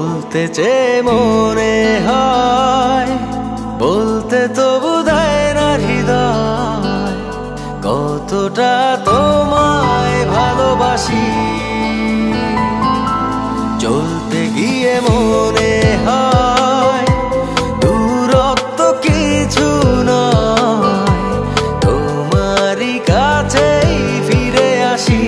বলতে চেয়ে মনে হয়, বলতে তবু দেয় না হৃদয়, কতটা তোমায় ভালোবাসি। চলতে গিয়ে মনে হয় দূরত্ব কিছু নয়, তোমারই কাছেই ফিরে আসি।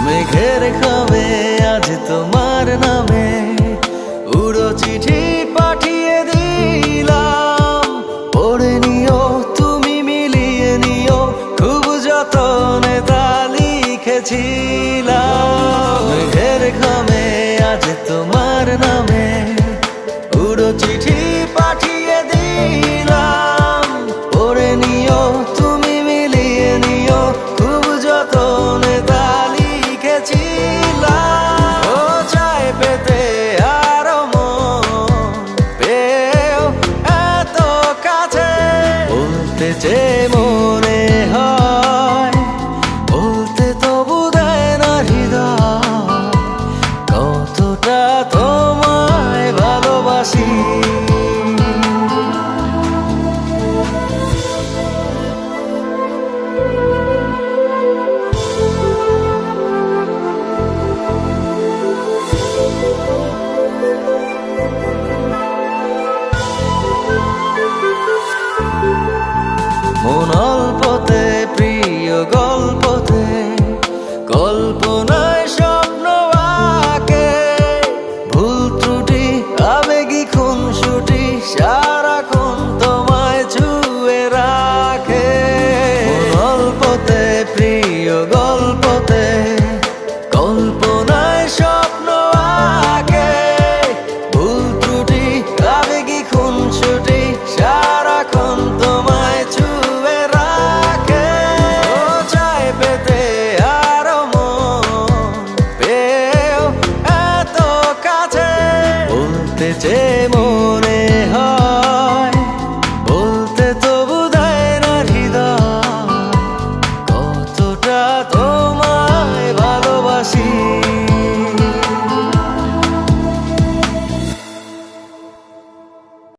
মেঘের খামে আজ তোমার নামে উড়ো চিঠি পাঠিয়ে দিলাম, পড়ে নিও তুমি মিলিয়ে নিও, খুব যতনে তা লিখেছিলাম। মেঘের খামে আজ তোমার নামে উড়ো চিঠি পাঠিয়ে দিলাম, পড়ে নিও তুমি মিলিয়ে নিও, খুব যতনে তা লিখেছিলাম। ও চাই পেতে আরো মন পেও এত কাছে, বলতে চেয়ে মনে হয়, বলতে তবু দেয় না হৃদয়, কতটা তোমায় ভালোবাসি। মন অল্পতে প্রিয় গল্পতে